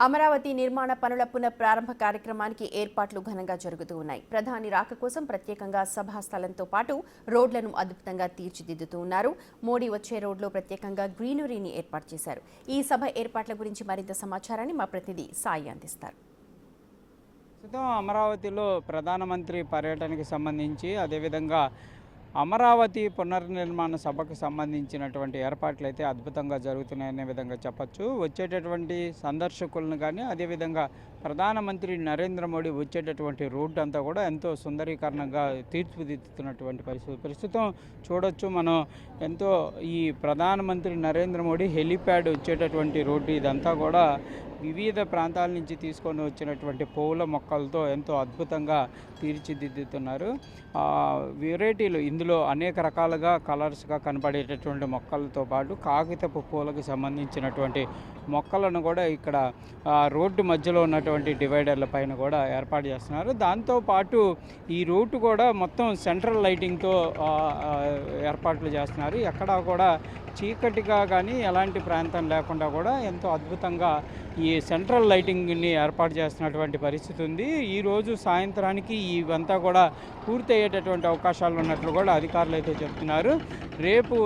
అమరావతి నిర్మాణ పనుల పునఃప్రారంభ కార్యక్రమానికి ఏర్పాట్లు ఘనంగా జరుగుతూ ఉన్నాయి. ప్రధాని రాక కోసం ప్రత్యేకంగా సభా స్థలంతో పాటు రోడ్లను అద్భుతంగా తీర్చిదిద్దుతూ ఉన్నారు. మోడీ వచ్చే రోడ్లో ప్రత్యేకంగా గ్రీనరీని ఏర్పాటు చేశారు. ఈ సభ ఏర్పాట్ల గురించి మరింత సమాచారాన్ని మా ప్రతినిధి సాయి అందిస్తారు. అమరావతిలో ప్రధానమంత్రి పర్యటనకి సంబంధించి అదేవిధంగా అమరావతి పునర్నిర్మాణ సభకు సంబంధించినటువంటి ఏర్పాట్లు అయితే అద్భుతంగా జరుగుతున్నాయనే విధంగా చెప్పచ్చు. వచ్చేటటువంటి సందర్శకులను కానీ అదేవిధంగా ప్రధానమంత్రి నరేంద్ర మోడీ వచ్చేటటువంటి రోడ్డు అంతా కూడా ఎంతో సుందరీకరణంగా తీర్చిదిద్దుతున్నటువంటి పరిస్థితి. ప్రస్తుతం చూడొచ్చు మనం ఎంతో ఈ ప్రధానమంత్రి నరేంద్ర మోడీ హెలిప్యాడ్ వచ్చేటటువంటి రోడ్డు ఇదంతా కూడా వివిధ ప్రాంతాల నుంచి తీసుకొని వచ్చినటువంటి పూల మొక్కలతో ఎంతో అద్భుతంగా తీర్చిదిద్దుతున్నారు. వెరైటీలు ఇందులో అనేక రకాలుగా కలర్స్గా కనబడేటటువంటి మొక్కలతో పాటు కాగితపు పూలకు సంబంధించినటువంటి మొక్కలను కూడా ఇక్కడ రోడ్డు మధ్యలో ఉన్నటువంటి డివైడర్ల పైన కూడా ఏర్పాటు చేస్తున్నారు. దాంతోపాటు ఈ రూట్ కూడా మొత్తం సెంట్రల్ లైటింగ్తో ఏర్పాట్లు చేస్తున్నారు. ఎక్కడా కూడా చీకటిగా కానీ ఎలాంటి ప్రాంతం లేకుండా కూడా ఎంతో అద్భుతంగా ఈ సెంట్రల్ లైటింగ్ని ఏర్పాటు చేస్తున్నటువంటి పరిస్థితి ఉంది. ఈరోజు సాయంత్రానికి ఇవంతా కూడా పూర్తి అయ్యేటటువంటి అవకాశాలు ఉన్నట్లు కూడా అధికారులు అయితే చెప్తున్నారు. రేపు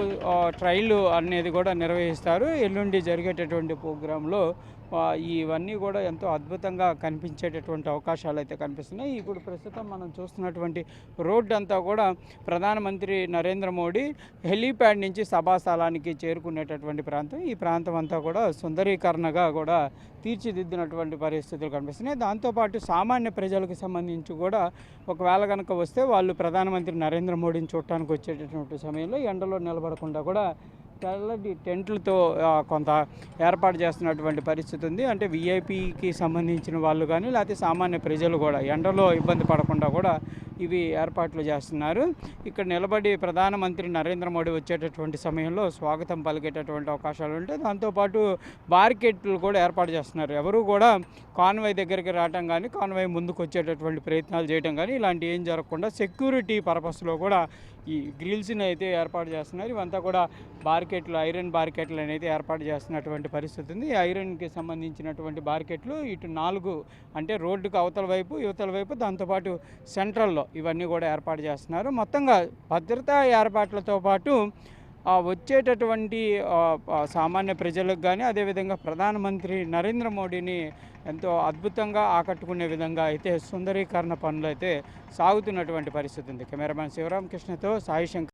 ట్రయల్ అనేది కూడా నిర్వహిస్తారు. ఎల్లుండి జరిగేటటువంటి ప్రోగ్రాంలో ఇవన్నీ కూడా ఎంతో అద్భుతంగా కనిపించేటటువంటి అవకాశాలు అయితే కనిపిస్తున్నాయి. ఇప్పుడు ప్రస్తుతం మనం చూస్తున్నటువంటి రోడ్డు అంతా కూడా ప్రధానమంత్రి నరేంద్ర మోడీ హెలీప్యాడ్ నుంచి సభాస్థలానికి చేరుకునేటటువంటి ప్రాంతం. ఈ ప్రాంతం అంతా కూడా సుందరీకరణగా కూడా తీర్చిదిద్దినటువంటి పరిస్థితులు కనిపిస్తున్నాయి. దాంతోపాటు సామాన్య ప్రజలకు సంబంధించి కూడా ఒకవేళ కనుక వస్తే వాళ్ళు ప్రధానమంత్రి నరేంద్ర మోడీని చూడటానికి వచ్చేటటువంటి సమయంలో ఎండలో నిలబడకుండా కూడా తెల్లటి టెంట్లతో కొంత ఏర్పాటు చేస్తున్నటువంటి పరిస్థితి ఉంది. అంటే విఐపికి సంబంధించిన వాళ్ళు కానీ లేకపోతే సామాన్య ప్రజలు కూడా ఎండలో ఇబ్బంది పడకుండా కూడా ఇవి ఏర్పాట్లు చేస్తున్నారు. ఇక్కడ నిలబడి ప్రధానమంత్రి నరేంద్ర మోడీ వచ్చేటటువంటి సమయంలో స్వాగతం పలికేటటువంటి అవకాశాలు ఉంటాయి. దాంతోపాటు బార్కెట్లు కూడా ఏర్పాటు చేస్తున్నారు. ఎవరు కూడా కాన్వాయ్ దగ్గరికి రావటం కానీ కాన్వాయ్ ముందుకు వచ్చేటటువంటి ప్రయత్నాలు చేయడం కానీ ఇలాంటివి ఏం జరగకుండా సెక్యూరిటీ పర్పస్లో కూడా ఈ గ్రిల్స్ని అయితే ఏర్పాటు చేస్తున్నారు. ఇవంతా కూడా బార్కెట్లు, ఐరన్ బార్కెట్లు అనేది ఏర్పాటు చేస్తున్నటువంటి పరిస్థితి ఉంది. ఈ ఐరన్కి సంబంధించినటువంటి బార్కెట్లు ఇటు 4 అంటే రోడ్డుకు అవతల వైపు యువతల వైపు దాంతోపాటు సెంట్రల్లో ఇవన్నీ కూడా ఏర్పాటు చేస్తున్నారు. మొత్తంగా భద్రతా ఏర్పాట్లతో పాటు వచ్చేటటువంటి సామాన్య ప్రజలకు కానీ అదేవిధంగా ప్రధానమంత్రి నరేంద్ర మోడీని ఎంతో అద్భుతంగా ఆకట్టుకునే విధంగా అయితే సుందరీకరణ పనులు అయితే సాగుతున్నటువంటి పరిస్థితి ఉంది. కెమెరామ్యాన్ శివరామకృష్ణతో సాయి శంకర్.